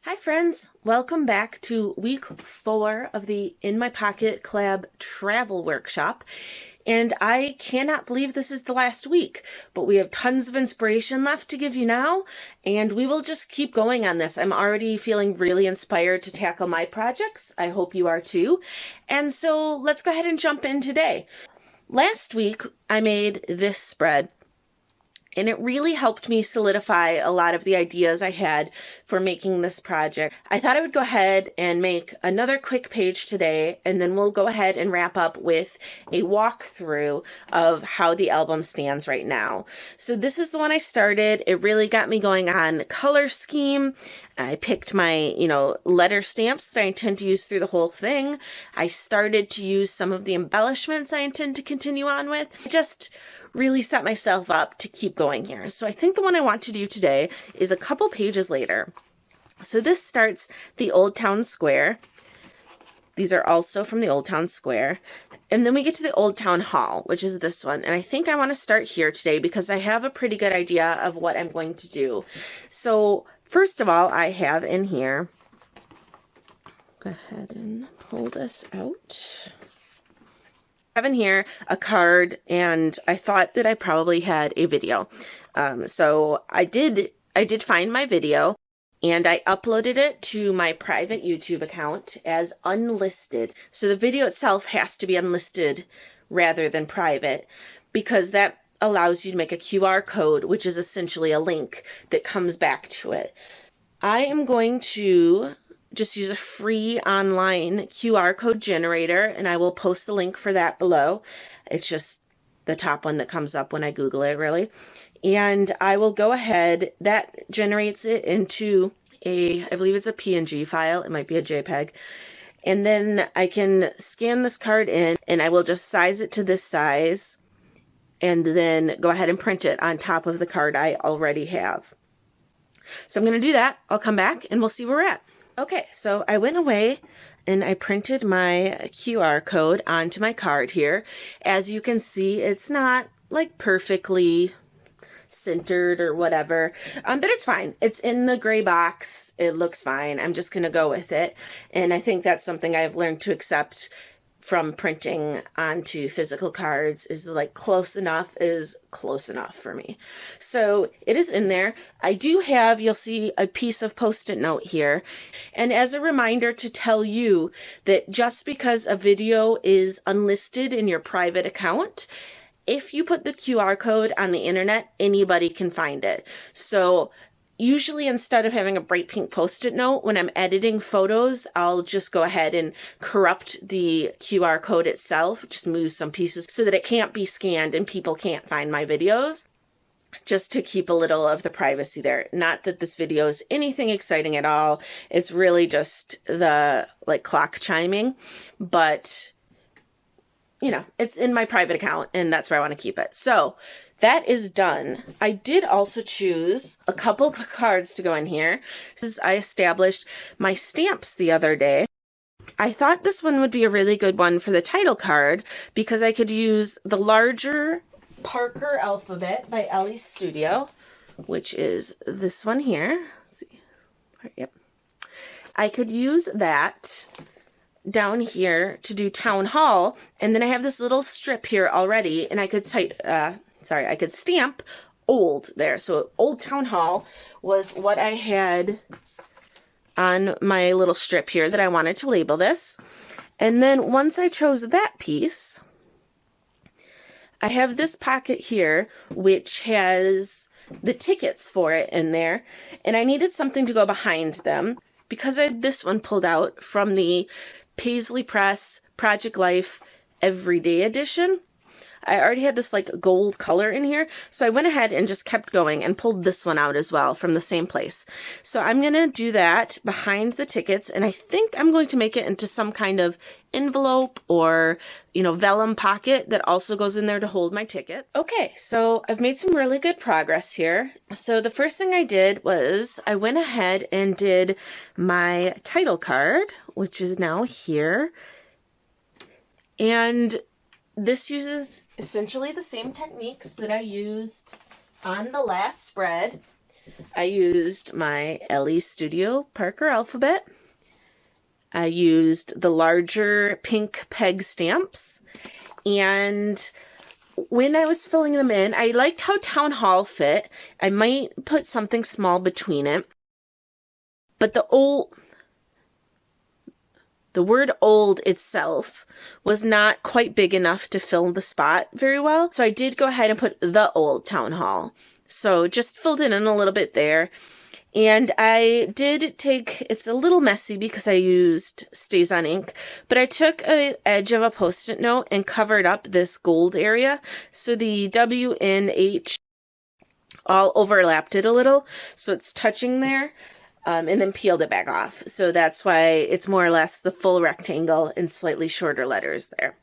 Hi friends, welcome back to week 4 of the In My Pocket Collab travel workshop. And I cannot believe this is the last week, but we have tons of inspiration left to give you now, and we will just keep going on this. I'm already feeling really inspired to tackle my projects. I hope you are too. And so let's go ahead and jump in today. Last week, I made this spread. And it really helped me solidify a lot of the ideas I had for making this project. I thought I would go ahead and make another quick page today, and then we'll go ahead and wrap up with a walkthrough of how the album stands right now. So this is the one I started. It really got me going on color scheme. I picked my, letter stamps that I intend to use through the whole thing. I started to use some of the embellishments I intend to continue on with. Just really set myself up to keep going here. So I think the one I want to do today is a couple pages later. So this starts the Old Town Square. These are also from the Old Town Square. And then we get to the Old Town Hall, which is this one. And I think I want to start here today because I have a pretty good idea of what I'm going to do. So first of all, I have in here, go ahead and pull this out. I have in here a card, and I thought that I probably had a video. So I did find my video, and I uploaded it to my private YouTube account as unlisted. So the video itself has to be unlisted rather than private, because that allows you to make a QR code, which is essentially a link that comes back to it. I am going to just use a free online QR code generator, and I will post the link for that below. It's just the top one that comes up when I Google it, really. And I will go ahead, that generates it into I believe it's a PNG file. It might be a JPEG. And then I can scan this card in, and I will just size it to this size, and then go ahead and print it on top of the card I already have. So I'm going to do that. I'll come back and we'll see where we're at. Okay, so I went away and I printed my QR code onto my card here. As you can see, it's not like perfectly centered or whatever, but it's fine. It's in the gray box. It looks fine. I'm just going to go with it. And I think that's something I've learned to accept from printing onto physical cards, is like close enough is close enough for me. So it is in there. I do have, you'll see a piece of Post-it note here. And as a reminder to tell you that just because a video is unlisted in your private account, if you put the QR code on the internet, anybody can find it. So usually instead of having a bright pink Post-it note, when I'm editing photos, I'll just go ahead and corrupt the QR code itself, just move some pieces so that it can't be scanned and people can't find my videos, just to keep a little of the privacy there. Not that this video is anything exciting at all. It's really just the clock chiming, but it's in my private account and that's where I want to keep it. So that is done. I did also choose a couple of cards to go in here. Since I established my stamps the other day, I thought this one would be a really good one for the title card because I could use the larger Parker alphabet by Ellie's Studio, which is this one here. Let's see. Yep. I could use that down here to do Town Hall, and then I have this little strip here already, and I could I could stamp old there. So Old Town Hall was what I had on my little strip here that I wanted to label this. And then once I chose that piece, I have this pocket here, which has the tickets for it in there. And I needed something to go behind them because I had this one pulled out from the Paisley Press Project Life Everyday Edition. I already had this gold color in here, so I went ahead and just kept going and pulled this one out as well from the same place. So I'm going to do that behind the tickets, and I think I'm going to make it into some kind of envelope or, vellum pocket that also goes in there to hold my ticket. Okay, so I've made some really good progress here. So the first thing I did was I went ahead and did my title card, which is now here. And this uses essentially the same techniques that I used on the last spread. I used my LE Studio Parker alphabet. I used the larger pink peg stamps, and when I was filling them in, I liked how Town Hall fit. I might put something small between it, but the word old itself was not quite big enough to fill the spot very well, so I did go ahead and put the old Town Hall. So just filled it in a little bit there. And I did take, it's a little messy because I used Stays On ink, but I took an edge of a Post-it note and covered up this gold area. So the W, N, H all overlapped it a little. So it's touching there, and then peeled it back off. So that's why it's more or less the full rectangle in slightly shorter letters there.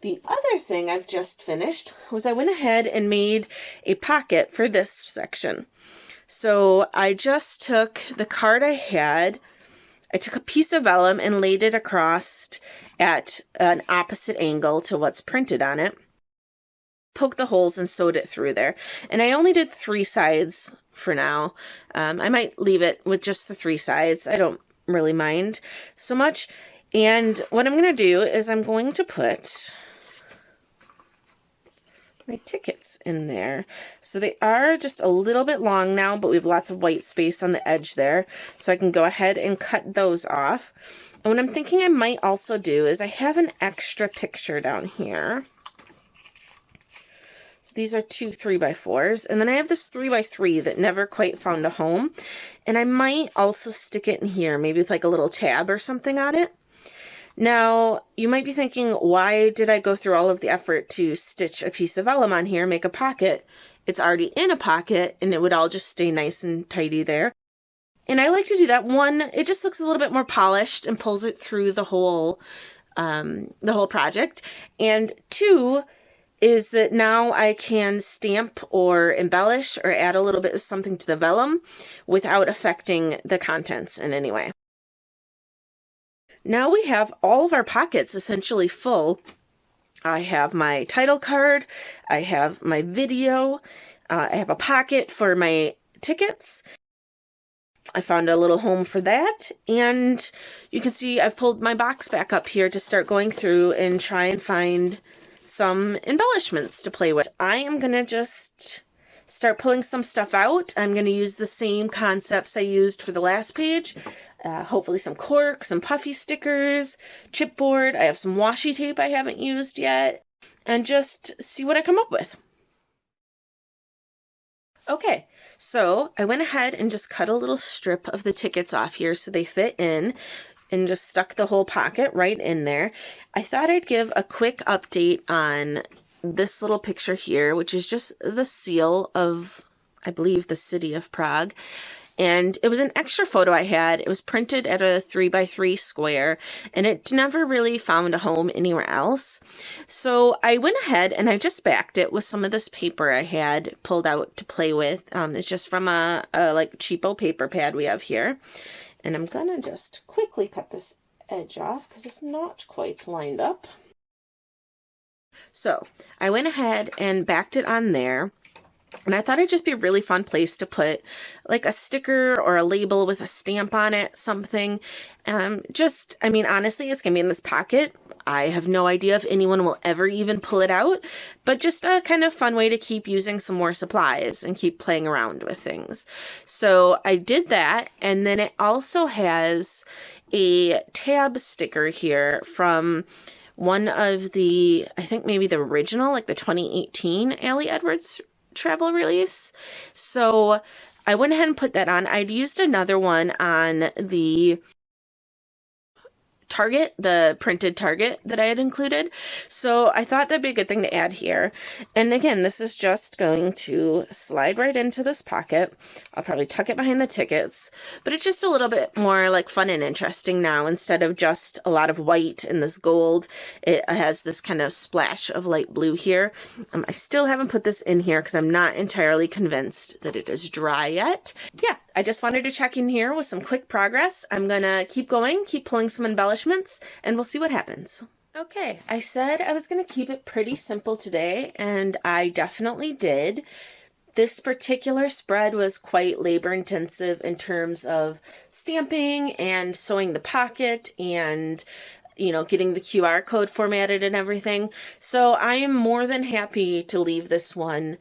The other thing I've just finished was I went ahead and made a pocket for this section. So I just took the card I had, I took a piece of vellum and laid it across at an opposite angle to what's printed on it, poked the holes and sewed it through there. And I only did 3 sides for now. I might leave it with just the 3 sides. I don't really mind so much. And what I'm going to do is I'm going to put my tickets in there. So they are just a little bit long now, but we have lots of white space on the edge there. So I can go ahead and cut those off. And what I'm thinking I might also do is I have an extra picture down here. So these are 2 3x4s. And then I have this 3x3 that never quite found a home. And I might also stick it in here, maybe with like a little tab or something on it. Now, you might be thinking, why did I go through all of the effort to stitch a piece of vellum on here, make a pocket? It's already in a pocket, and it would all just stay nice and tidy there. And I like to do that. 1, it just looks a little bit more polished and pulls it through the whole project. And 2 is that now I can stamp or embellish or add a little bit of something to the vellum without affecting the contents in any way. Now we have all of our pockets essentially full. I have my title card, I have my video, I have a pocket for my tickets. I found a little home for that, and you can see I've pulled my box back up here to start going through and try and find some embellishments to play with. I am going to just start pulling some stuff out. I'm going to use the same concepts I used for the last page. Hopefully some cork, some puffy stickers, chipboard. I have some washi tape I haven't used yet, and just see what I come up with. Okay, so I went ahead and just cut a little strip of the tickets off here so they fit in, and just stuck the whole pocket right in there. I thought I'd give a quick update on this little picture here, which is just the seal of, I believe, the city of Prague. And it was an extra photo I had. It was printed at a 3x3 square, and it never really found a home anywhere else. So I went ahead and I just backed it with some of this paper I had pulled out to play with. It's just from a like cheapo paper pad we have here. And I'm gonna just quickly cut this edge off because it's not quite lined up. So I went ahead and backed it on there, and I thought it'd just be a really fun place to put like a sticker or a label with a stamp on it, something. I mean, honestly, it's gonna be in this pocket. I have no idea if anyone will ever even pull it out, but just a kind of fun way to keep using some more supplies and keep playing around with things. So I did that, and then it also has a tab sticker here from one of the, I think maybe the original, like the 2018 Allie Edwards travel release. So I went ahead and put that on. I'd used another one on the Target, the printed Target that I had included. So I thought that'd be a good thing to add here. And again, this is just going to slide right into this pocket. I'll probably tuck it behind the tickets, but it's just a little bit more like fun and interesting now. Instead of just a lot of white and this gold, it has this kind of splash of light blue here. I still haven't put this in here because I'm not entirely convinced that it is dry yet. Yeah, I just wanted to check in here with some quick progress. I'm gonna keep going, keep pulling some embellishments, and we'll see what happens. Okay, I said I was gonna keep it pretty simple today, and I definitely did. This particular spread was quite labor intensive in terms of stamping and sewing the pocket and, you know, getting the QR code formatted and everything. So I am more than happy to leave this one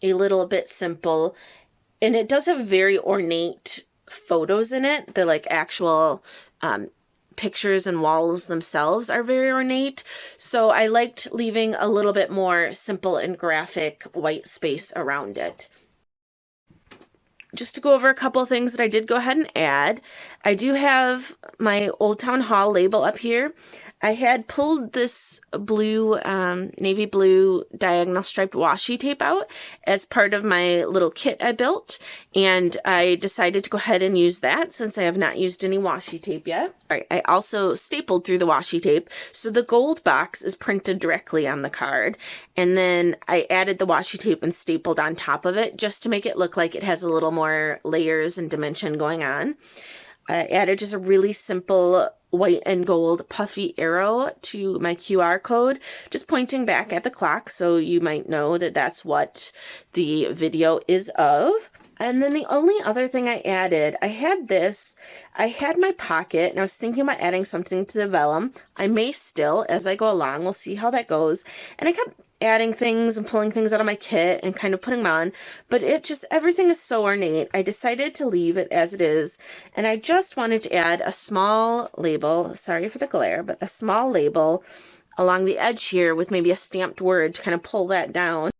a little bit simple. And it does have very ornate photos in it. The like actual pictures and walls themselves are very ornate. So I liked leaving a little bit more simple and graphic white space around it. Just to go over a couple of things that I did go ahead and add, I do have my Old Town Hall label up here. I had pulled this blue, navy blue diagonal striped washi tape out as part of my little kit I built, and I decided to go ahead and use that since I have not used any washi tape yet. All right, I also stapled through the washi tape, so the gold box is printed directly on the card, and then I added the washi tape and stapled on top of it just to make it look like it has a little more layers and dimension going on. I added just a really simple white and gold puffy arrow to my QR code, just pointing back at the clock, so you might know that that's what the video is of. And then the only other thing I added, I had my pocket, and I was thinking about adding something to the vellum. I may still, as I go along, we'll see how that goes. And I kept adding things and pulling things out of my kit and kind of putting them on, but everything is so ornate. I decided to leave it as it is, and I just wanted to add a small label, sorry for the glare, but a small label along the edge here with maybe a stamped word to kind of pull that down.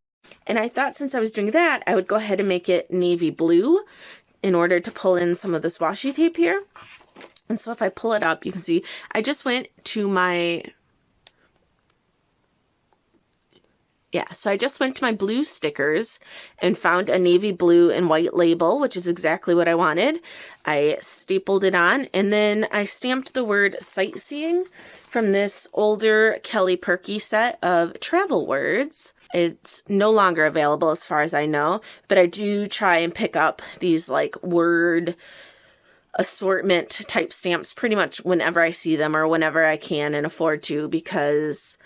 And I thought since I was doing that, I would go ahead and make it navy blue in order to pull in some of this washi tape here. And so if I pull it up, you can see I just went to my blue stickers and found a navy blue and white label, which is exactly what I wanted. I stapled it on, and then I stamped the word sightseeing from this older Kelly Perky set of travel words. It's no longer available as far as I know, but I do try and pick up these like word assortment type stamps pretty much whenever I see them or whenever I can and afford to, because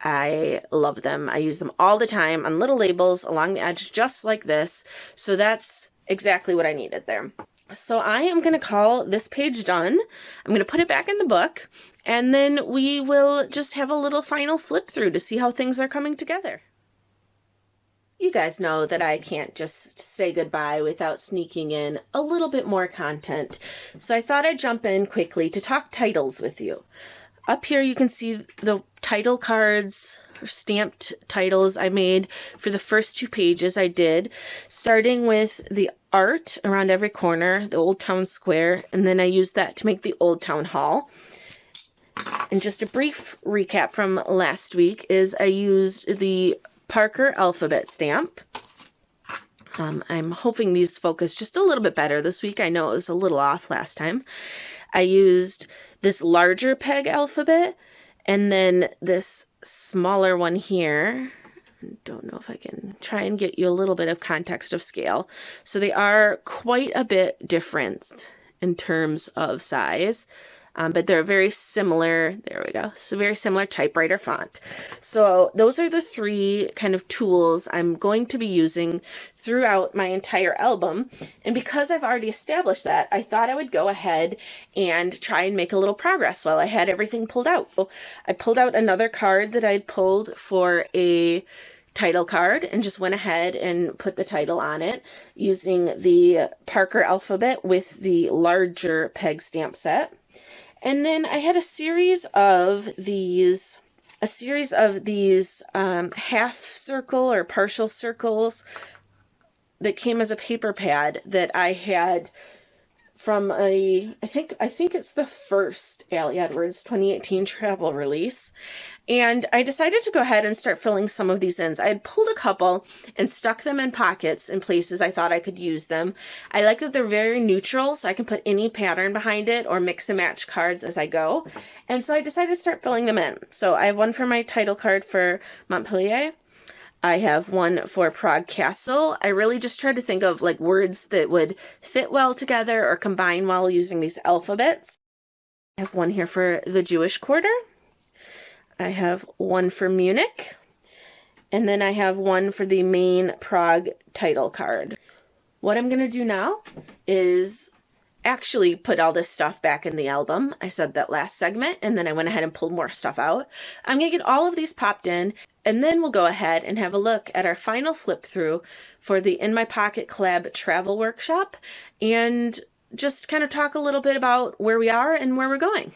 I love them. I use them all the time on little labels along the edge, just like this. So that's exactly what I needed there. So I am going to call this page done. I'm going to put it back in the book, and then we will just have a little final flip through to see how things are coming together. You guys know that I can't just say goodbye without sneaking in a little bit more content. So I thought I'd jump in quickly to talk titles with you. Up here you can see the title cards or stamped titles I made for the first 2 pages I did, starting with the art around every corner, the Old Town Square, and then I used that to make the Old Town Hall. And just a brief recap from last week is I used the Parker alphabet stamp. I'm hoping these focus just a little bit better this week. I know it was a little off last time. I used this larger peg alphabet and then this smaller one here. Don't know if I can try and get you a little bit of context of scale. So they are quite a bit different in terms of size. But they're very similar, there we go, so very similar typewriter font. So those are the 3 kind of tools I'm going to be using throughout my entire album. And because I've already established that, I thought I would go ahead and try and make a little progress while I had everything pulled out. So I pulled out another card that I'd pulled for a title card and just went ahead and put the title on it using the Parker alphabet with the larger peg stamp set. And then I had a series of these half circle or partial circles that came as a paper pad that I had from I think it's the first Allie Edwards 2018 travel release. And I decided to go ahead and start filling some of these in. I had pulled a couple and stuck them in pockets in places I thought I could use them. I like that they're very neutral, so I can put any pattern behind it or mix and match cards as I go. And so I decided to start filling them in. So I have one for my title card for Montpellier. I have one for Prague Castle. I really just tried to think of like words that would fit well together or combine well using these alphabets. I have one here for the Jewish Quarter. I have one for Munich. And then I have one for the main Prague title card. What I'm going to do now is actually put all this stuff back in the album. I said that last segment, and then I went ahead and pulled more stuff out. I'm going to get all of these popped in, and then we'll go ahead and have a look at our final flip through for the In My Pocket Collab Travel Workshop, and just kind of talk a little bit about where we are and where we're going.